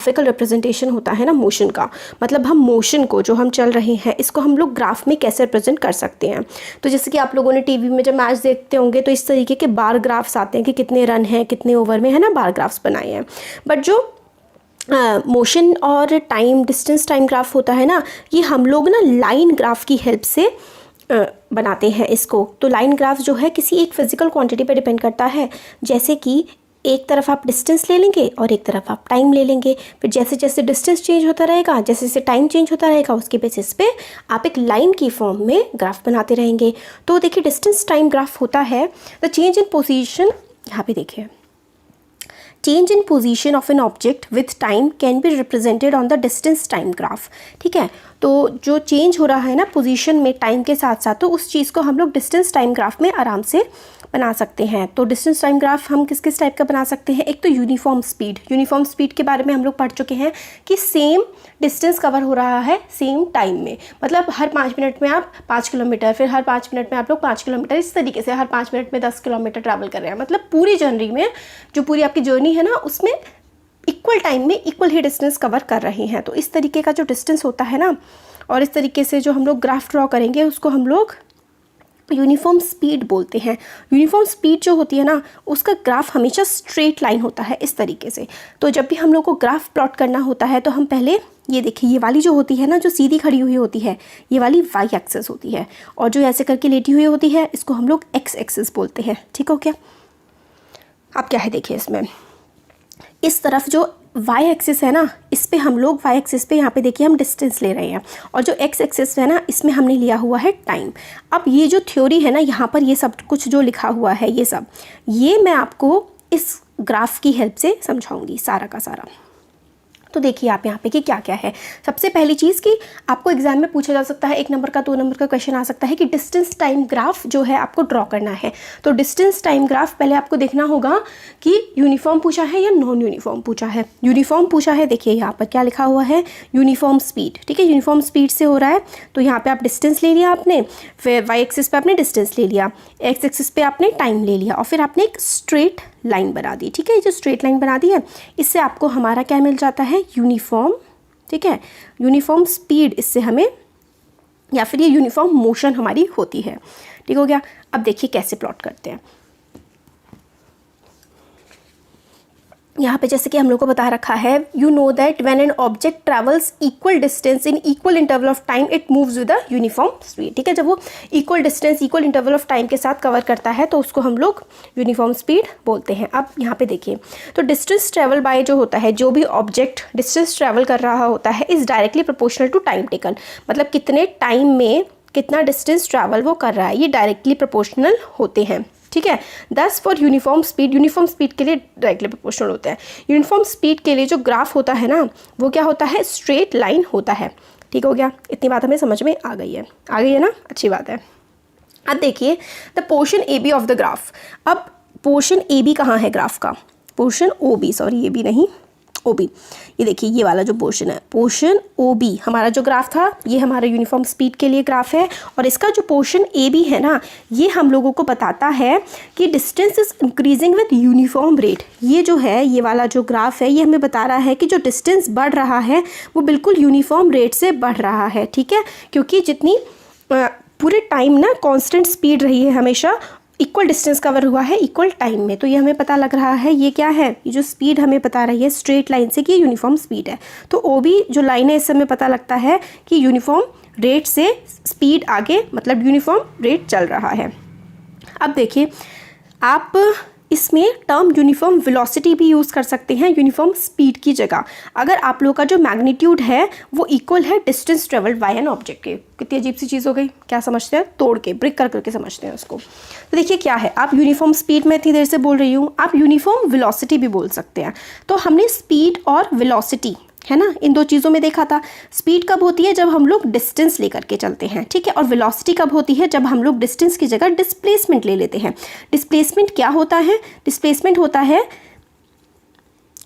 Graphical representation होता है ना मोशन का, मतलब हम मोशन को, जो हम चल रहे हैं, इसको हम लोग ग्राफ में कैसे रिप्रेजेंट कर सकते हैं। तो जैसे कि आप लोगों ने टीवी में जब मैच देखते होंगे तो इस तरीके के बार ग्राफ्स आते हैं कि कितने रन हैं, कितने ओवर में, है ना, बार ग्राफ्स बनाए हैं। बट जो मोशन और टाइम, डिस्टेंस टाइम ग्राफ होता है ना, ये हम लोग ना लाइन ग्राफ की हेल्प से बनाते हैं इसको। तो लाइन ग्राफ जो है किसी एक फिजिकल क्वांटिटी पर डिपेंड करता है, जैसे कि एक तरफ आप डिस्टेंस ले लेंगे और एक तरफ आप टाइम ले लेंगे, फिर जैसे जैसे डिस्टेंस चेंज होता रहेगा, जैसे जैसे टाइम चेंज होता रहेगा, उसके बेसिस पे आप एक लाइन की फॉर्म में ग्राफ बनाते रहेंगे। तो देखिए डिस्टेंस टाइम ग्राफ होता है द चेंज इन पोजीशन, यहाँ पे देखिए, change in position of an object with time can be represented on the distance time graph. ठीक है, तो जो चेंज हो रहा है ना पोजीशन में टाइम के साथ साथ, तो उस चीज़ को हम लोग डिस्टेंस टाइम ग्राफ में आराम से बना सकते हैं। तो डिस्टेंस टाइम ग्राफ हम किस किस टाइप का बना सकते हैं। एक तो यूनिफॉर्म स्पीड, यूनिफॉर्म स्पीड के बारे में हम लोग पढ़ चुके हैं कि सेम डिस्टेंस कवर हो रहा है सेम टाइम में, मतलब हर 5 मिनट में आप 5 किलोमीटर, फिर हर 5 मिनट में आप लोग 5 किलोमीटर, इस तरीके से हर 5 मिनट में 10 किलोमीटर ट्रैवल कर रहे हैं। मतलब पूरी जर्नी में, जो पूरी आपकी जर्नी है ना, उसमें इक्वल टाइम में इक्वल ही डिस्टेंस कवर कर रहे हैं। तो इस तरीके का जो डिस्टेंस होता है ना, और इस तरीके से जो हम लोग ग्राफ ड्रॉ करेंगे उसको हम लोग यूनिफॉर्म स्पीड बोलते हैं। यूनिफॉर्म स्पीड जो होती है ना, उसका ग्राफ हमेशा स्ट्रेट लाइन होता है इस तरीके से। तो जब भी हम लोग को ग्राफ प्लॉट करना होता है तो हम पहले ये देखिए, ये वाली जो होती है ना, जो सीधी खड़ी हुई होती है, ये वाली वाई एक्सिस होती है, और जो ऐसे करके लेटी हुई होती है इसको हम लोग एक्स एक्सिस बोलते हैं। ठीक हो क्या। अब क्या है देखिए, इसमें इस तरफ जो वाई एक्सिस है ना, इस पे हम लोग वाई एक्सिस पे यहाँ पे देखिए हम डिस्टेंस ले रहे हैं, और जो एक्स एक्सिस है ना, इसमें हमने लिया हुआ है टाइम। अब ये जो थ्योरी है ना, यहाँ पर ये सब कुछ जो लिखा हुआ है, ये सब, ये मैं आपको इस ग्राफ की हेल्प से समझाऊंगी सारा का सारा। तो देखिए आप यहाँ पे कि क्या क्या है। सबसे पहली चीज़ कि आपको एग्जाम में पूछा जा सकता है, 1 नंबर का 2 नंबर का क्वेश्चन आ सकता है कि डिस्टेंस टाइम ग्राफ जो है आपको ड्रॉ करना है। तो डिस्टेंस टाइम ग्राफ पहले आपको देखना होगा कि यूनिफॉर्म पूछा है या नॉन यूनिफॉर्म पूछा है। यूनिफॉर्म पूछा है, देखिए यहाँ पर क्या लिखा हुआ है, यूनिफॉर्म स्पीड। ठीक है, यूनिफॉर्म स्पीड से हो रहा है, तो यहाँ पर आप डिस्टेंस ले लिया आपने, फिर वाई एक्सिस पे आपने डिस्टेंस ले लिया, एक्स एक्सिस पे आपने टाइम ले लिया, और फिर आपने एक स्ट्रेट लाइन बना दी। ठीक है, ये जो स्ट्रेट लाइन बना दी है, इससे आपको हमारा क्या मिल जाता है, यूनिफॉर्म। ठीक है, यूनिफॉर्म स्पीड इससे हमें, या फिर ये यूनिफॉर्म मोशन हमारी होती है। ठीक हो गया। अब देखिए कैसे प्लॉट करते हैं। यहाँ पे जैसे कि हम लोग को बता रखा है, you know that when an object travels equal distance in equal interval of time it moves with a uniform speed. ठीक है, जब वो equal distance equal interval of time के साथ कवर करता है तो उसको हम लोग यूनिफॉर्म स्पीड बोलते हैं। अब यहाँ पे देखिए, तो डिस्टेंस ट्रैवल बाय जो होता है, जो भी ऑब्जेक्ट डिस्टेंस ट्रैवल कर रहा होता है, is directly proportional to time taken. मतलब कितने टाइम में कितना डिस्टेंस ट्रैवल वो कर रहा है, ये डायरेक्टली प्रोपोर्शनल होते हैं। ठीक है, 10 फॉर यूनिफॉर्म स्पीड के लिए डायरेक्टली प्रोपोर्शनल होता है। यूनिफॉर्म स्पीड के लिए जो ग्राफ होता है ना, वो क्या होता है, स्ट्रेट लाइन होता है। ठीक हो गया, इतनी बात हमें समझ में आ गई है ना, अच्छी बात है। अब देखिए the portion A B of the graph. अब पोर्शन ए बी कहाँ है ग्राफ का, पोर्शन ओ बी, सॉरी ये भी नहीं, ओ बी, ये देखिए ये वाला जो पोर्शन है, पोर्शन ओ बी हमारा जो ग्राफ था, ये हमारा यूनिफॉर्म स्पीड के लिए ग्राफ है। और इसका जो पोर्शन ए बी है ना, ये हम लोगों को बताता है कि distance is increasing with uniform rate. ये जो है, ये वाला जो ग्राफ है, ये हमें बता रहा है कि जो डिस्टेंस बढ़ रहा है वो बिल्कुल यूनिफॉर्म रेट से बढ़ रहा है। ठीक है, क्योंकि जितनी पूरे टाइम ना कांस्टेंट स्पीड रही है, हमेशा इक्वल डिस्टेंस कवर हुआ है इक्वल टाइम में, तो ये हमें पता लग रहा है, ये क्या है, ये जो स्पीड हमें बता रही है स्ट्रेट लाइन से कि ये यूनिफॉर्म स्पीड है। तो ओ बी जो लाइन है, इससे हमें पता लगता है कि यूनिफॉर्म रेट से स्पीड आगे, मतलब यूनिफॉर्म रेट चल रहा है। अब देखिए आप इसमें टर्म यूनिफॉर्म वेलोसिटी भी यूज़ कर सकते हैं यूनिफॉर्म स्पीड की जगह, अगर आप लोग का जो मैग्नीट्यूड है वो इक्वल है distance travelled by an object के। कितनी अजीब सी चीज़ हो गई, क्या समझते हैं, तोड़ के ब्रेक कर करके समझते हैं उसको। तो देखिए क्या है, आप यूनिफॉर्म स्पीड में इतनी देर से बोल रही हूँ, आप यूनिफॉर्म वेलोसिटी भी बोल सकते हैं। तो हमने स्पीड और वेलोसिटी है ना, इन दो चीज़ों में देखा था। स्पीड कब होती है, जब हम लोग डिस्टेंस लेकर के चलते हैं। ठीक है, और वेलोसिटी कब होती है, जब हम लोग डिस्टेंस की जगह डिस्प्लेसमेंट ले लेते हैं। डिस्प्लेसमेंट क्या होता है, डिस्प्लेसमेंट होता है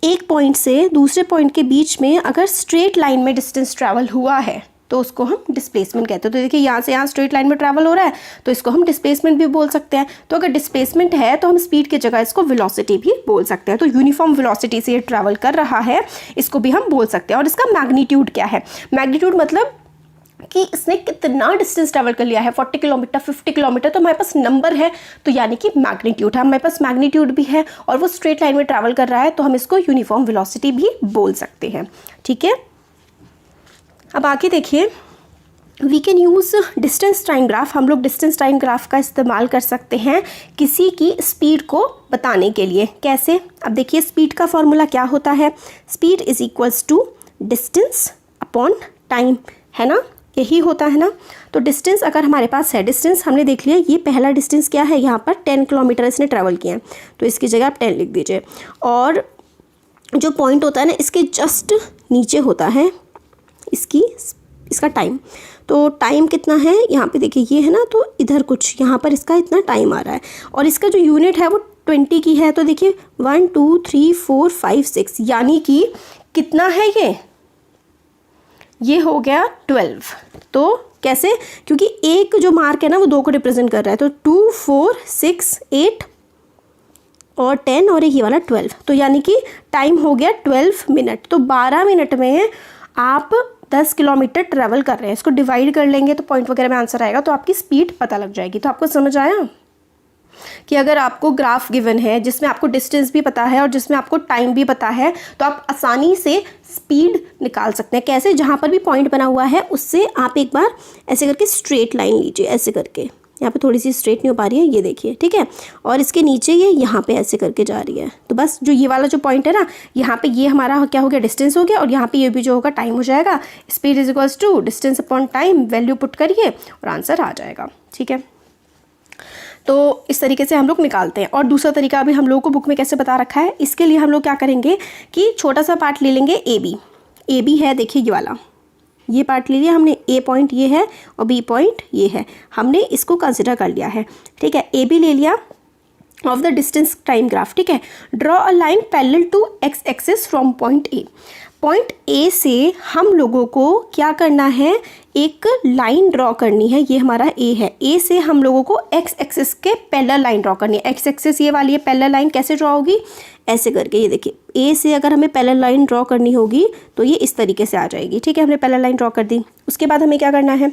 एक पॉइंट से दूसरे पॉइंट के बीच में अगर स्ट्रेट लाइन में डिस्टेंस ट्रैवल हुआ है, तो उसको हम डिस्प्लेसमेंट कहते हैं। तो देखिए यहाँ से यहाँ स्ट्रेट लाइन में ट्रैवल हो रहा है तो इसको हम डिस्प्लेसमेंट भी बोल सकते हैं। तो अगर डिस्प्लेसमेंट है तो हम स्पीड की जगह इसको वेलोसिटी भी बोल सकते हैं। तो यूनिफॉर्म वेलोसिटी से ये ट्रैवल कर रहा है, इसको भी हम बोल सकते हैं। और इसका मैग्नीट्यूड क्या है? मैग्नीट्यूड मतलब कि इसने कितना डिस्टेंस ट्रैवल कर लिया है, 40 किलोमीटर, 50 किलोमीटर, तो हमारे पास नंबर है तो यानी कि मैग्नीट्यूड है। हमारे पास मैग्नीट्यूड भी है और वो स्ट्रेट लाइन में ट्रैवल कर रहा है तो हम इसको यूनिफॉर्म वेलोसिटी भी बोल सकते हैं। ठीक है, अब आगे देखिए, we can use distance time graph. हम लोग डिस्टेंस टाइम ग्राफ का इस्तेमाल कर सकते हैं किसी की स्पीड को बताने के लिए। कैसे? अब देखिए, स्पीड का फॉर्मूला क्या होता है? Speed is equals to distance upon time, है ना, यही होता है ना। तो डिस्टेंस अगर हमारे पास है, डिस्टेंस हमने देख लिया, ये पहला डिस्टेंस क्या है, यहाँ पर 10 किलोमीटर इसने ट्रैवल किया है, तो इसकी जगह आप 10 लिख दीजिए। और जो पॉइंट होता है ना, इसके जस्ट नीचे होता है इसका टाइम। तो टाइम कितना है यहाँ पे देखिए, ये है ना, तो इधर कुछ यहाँ पर इसका इतना टाइम आ रहा है और इसका जो यूनिट है वो 20 की है। तो देखिए 1 2 3 4 5 6, यानी कि कितना है ये हो गया 12। तो कैसे? क्योंकि एक जो मार्क है ना वो 2 को रिप्रेजेंट कर रहा है। तो 2 4 6 8 और 10 और ये वाला 12, तो यानी कि टाइम हो गया 12 मिनट। तो 12 मिनट में आप 10 किलोमीटर ट्रैवल कर रहे हैं। इसको डिवाइड कर लेंगे तो पॉइंट वगैरह में आंसर आएगा, तो आपकी स्पीड पता लग जाएगी। तो आपको समझ आया कि अगर आपको ग्राफ गिवन है जिसमें आपको डिस्टेंस भी पता है और जिसमें आपको टाइम भी पता है तो आप आसानी से स्पीड निकाल सकते हैं। कैसे? जहाँ पर भी पॉइंट बना हुआ है उससे आप एक बार ऐसे करके स्ट्रेट लाइन लीजिए, ऐसे करके। यहाँ पे थोड़ी सी स्ट्रेट नहीं हो पा रही है, ये देखिए, ठीक है। और इसके नीचे ये यहाँ पे ऐसे करके जा रही है। तो बस जो ये वाला जो पॉइंट है ना, यहाँ पे ये हमारा क्या हो गया, डिस्टेंस हो गया, और यहाँ पे ये भी जो होगा टाइम हो जाएगा। Speed is equals to distance upon time, value put करिए और आंसर आ जाएगा। ठीक है, तो इस तरीके से हम लोग निकालते हैं। और दूसरा तरीका भी हम लोगों को बुक में कैसे बता रखा है, इसके लिए हम लोग क्या करेंगे कि छोटा सा पार्ट ले लेंगे, ए बी है, देखिए ये वाला, ये पार्ट ले लिया हमने, ए पॉइंट ये है और बी पॉइंट ये है, हमने इसको कंसिडर कर लिया है। ठीक है, ए बी ले लिया of the distance time graph. ठीक है, draw a line parallel to X axis from point A. Point A से हम लोगों को क्या करना है, एक लाइन ड्रॉ करनी है। ये हमारा ए है, ए से हम लोगों को एक्स एक्सिस के पैरेलल लाइन ड्रॉ करनी है। एक्स एक्सिस ये वाली है, पैरेलल लाइन कैसे ड्रॉ होगी, ऐसे करके, ये देखिए, ए से अगर हमें पैरेलल लाइन ड्रॉ करनी होगी तो ये इस तरीके से आ जाएगी। ठीक है, हमने पैरेलल लाइन ड्रॉ कर दी। उसके बाद हमें क्या करना है,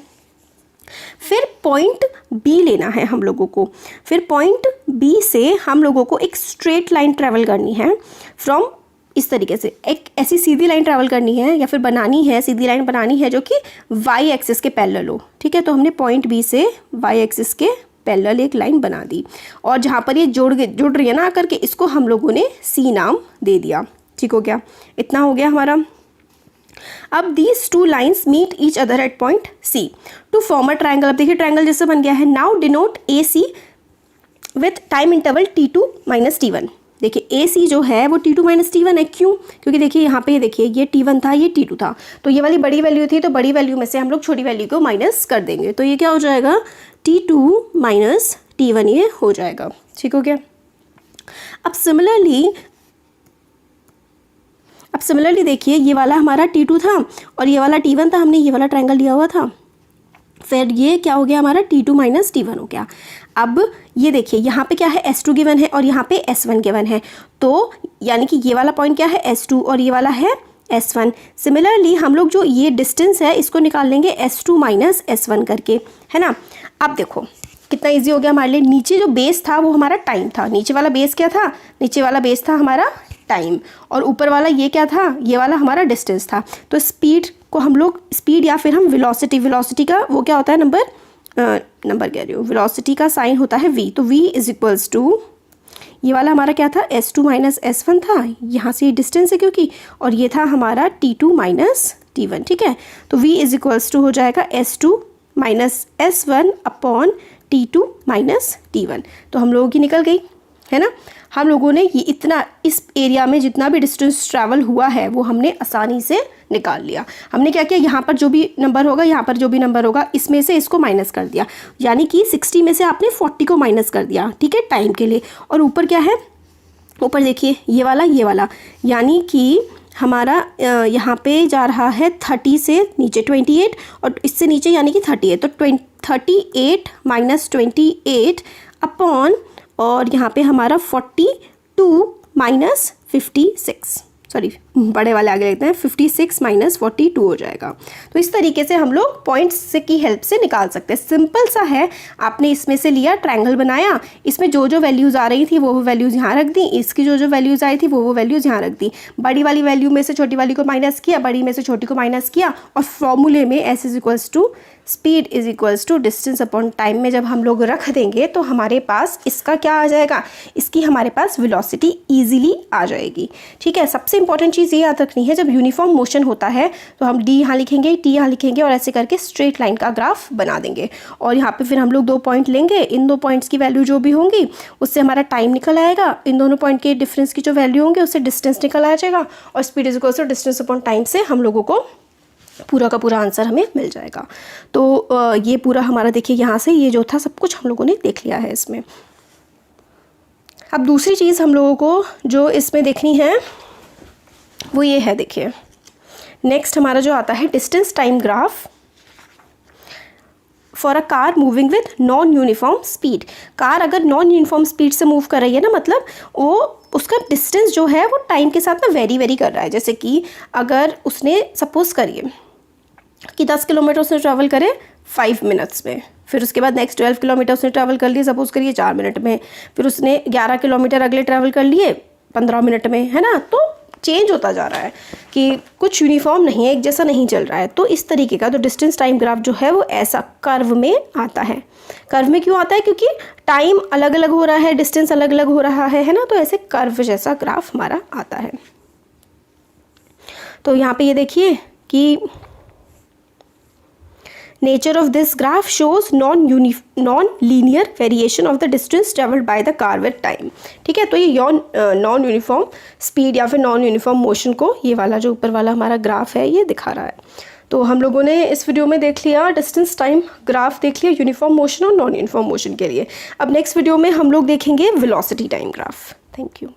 फिर पॉइंट बी लेना है हम लोगों को। फिर पॉइंट बी से हम लोगों को एक स्ट्रेट लाइन ट्रेवल करनी है फ्रॉम, इस तरीके से एक ऐसी सीधी लाइन ट्रैवल करनी है या फिर बनानी है, सीधी लाइन बनानी है जो कि वाई एक्सिस के पैरेलल हो। ठीक है, तो हमने पॉइंट बी से वाई एक्सिस के पैरेलल एक लाइन बना दी और जहाँ पर ये जुड़ रही है ना आकर के, इसको हम लोगों ने सी नाम दे दिया। ठीक हो गया, इतना हो गया हमारा। अब these two lines meet each other at point C to form a triangle. अब देखिए ट्राइंगल जैसे बन गया है। Now denote A C with time interval T2 minus T1। देखिए ए सी जो है वो T2 माइनस T1 है। क्यों? क्योंकि देखिए यहाँ पे देखिए ये T1 था, ये T2 था, तो ये वाली बड़ी वैल्यू थी, तो बड़ी वैल्यू में से हम लोग छोटी वैल्यू को माइनस कर देंगे, तो ये क्या हो जाएगा, T2 माइनस T1 ये हो जाएगा। ठीक हो गया। अब सिमिलरली देखिए ये वाला हमारा T2 था और ये वाला T1 था, हमने ये वाला ट्रायंगल लिया हुआ था, फिर ये क्या हो गया हमारा T2 माइनस T1 हो गया। अब ये देखिए यहाँ पे क्या है, S2 गिवन है और यहाँ पे S1 गिवन है, तो यानी कि ये वाला पॉइंट क्या है, S2 और ये वाला है S1। सिमिलरली हम लोग जो ये डिस्टेंस है इसको निकाल लेंगे S2 माइनस S1 करके, है ना। अब देखो कितना इजी हो गया हमारे लिए। नीचे जो बेस था वो हमारा टाइम था, नीचे वाला बेस क्या था, नीचे वाला बेस था हमारा टाइम, और ऊपर वाला ये क्या था, ये वाला हमारा डिस्टेंस था। तो स्पीड को हम लोग, स्पीड या फिर हम वेलोसिटी का वो क्या होता है, नंबर कह रही हूँ, वेलोसिटी का साइन होता है v, तो v इज इक्वल्स टू, ये वाला हमारा क्या था, S2 माइनस S1 था, यहाँ से ये डिस्टेंस है क्योंकि, और ये था हमारा T2 माइनस T1। ठीक है, तो v इज इक्वल्स टू हो जाएगा S2 minus S1 upon T2 minus T1। तो हम लोगों की निकल गई, है ना। हम लोगों ने ये इतना, इस एरिया में जितना भी डिस्टेंस ट्रैवल हुआ है वो हमने आसानी से निकाल लिया। हमने क्या किया, यहाँ पर जो भी नंबर होगा, यहाँ पर जो भी नंबर होगा, इसमें से इसको माइनस कर दिया, यानी कि 60 में से आपने 40 को माइनस कर दिया, ठीक है, टाइम के लिए। और ऊपर क्या है, ऊपर देखिए ये वाला, यानी कि हमारा यहाँ पे जा रहा है 30 से नीचे 28 और इससे नीचे यानी कि 38, तो 38 माइनस 28 अपॉन, और यहाँ पे हमारा 42 माइनस 56, सॉरी बड़े वाले आगे लेते हैं, 56 माइनस 42 हो जाएगा। तो इस तरीके से हम लोग पॉइंट्स की हेल्प से निकाल सकते हैं। सिंपल सा है, आपने इसमें से लिया, ट्रायंगल बनाया, इसमें जो जो वैल्यूज़ आ रही थी वो वैल्यूज़ यहाँ रख दी, इसकी जो जो वैल्यूज़ आई थी वो वैल्यूज़ यहाँ रख दी, बड़ी वाली वैल्यू में से छोटी वाली को माइनस किया, बड़ी में से छोटी को माइनस किया, और फॉर्मूले में S is equals to speed is equals to distance upon time में जब हम लोग रख देंगे तो हमारे पास इसका क्या आ जाएगा, इसकी हमारे पास वेलोसिटी ईजिली आ जाएगी। ठीक है, सबसे इंपॉर्टेंट चीज़ ये याद रखनी है, जब यूनिफॉर्म मोशन होता है तो हम डी यहाँ लिखेंगे, टी यहाँ लिखेंगे और ऐसे करके स्ट्रेट लाइन का ग्राफ बना देंगे, और यहाँ पे फिर हम लोग 2 पॉइंट लेंगे, इन 2 पॉइंट्स की वैल्यू जो भी होंगी उससे हमारा टाइम निकल आएगा, इन दोनों पॉइंट के डिफरेंस की जो वैल्यू होंगे उससे डिस्टेंस निकल आ जाएगा, और speed is equals to distance upon time से हम लोगों को पूरा का पूरा आंसर हमें मिल जाएगा। तो ये पूरा हमारा देखिए यहाँ से ये जो था सब कुछ हम लोगों ने देख लिया है इसमें। अब दूसरी चीज़ हम लोगों को जो इसमें देखनी है वो ये है, देखिए नेक्स्ट हमारा जो आता है distance time graph for a car moving with non uniform speed. Car अगर नॉन यूनिफॉर्म स्पीड से मूव कर रही है ना, मतलब वो उसका डिस्टेंस जो है वो टाइम के साथ में वेरी कर रहा है। जैसे कि अगर उसने सपोज करिए कि 10 किलोमीटर उसने ट्रैवल करे 5 मिनट्स में, फिर उसके बाद नेक्स्ट 12 किलोमीटर उसने ट्रैवल कर लिए सपोज करिए 4 मिनट में, फिर उसने 11 किलोमीटर अगले ट्रैवल कर लिए 15 मिनट में, है ना। तो चेंज होता जा रहा है कि कुछ यूनिफॉर्म नहीं है, एक जैसा नहीं चल रहा है। तो इस तरीके का तो डिस्टेंस टाइम ग्राफ जो है वो ऐसा कर्व में आता है। कर्व में क्यों आता है, क्योंकि टाइम अलग अलग हो रहा है, डिस्टेंस अलग अलग हो रहा है ना, तो ऐसे कर्व जैसा ग्राफ हमारा आता है। तो यहाँ पे ये देखिए कि nature of this graph shows non linear variation of the distance travelled by the car with time. ठीक है, तो ये नॉन यूनिफॉर्म स्पीड या फिर नॉन यूनिफॉर्म मोशन को ये वाला जो ऊपर वाला हमारा ग्राफ है ये दिखा रहा है। तो हम लोगों ने इस वीडियो में देख लिया डिस्टेंस टाइम ग्राफ, देख लिया यूनिफॉर्म मोशन और नॉन यूनिफॉर्म मोशन के लिए। अब नेक्स्ट वीडियो में हम लोग देखेंगे velocity time graph. Thank you.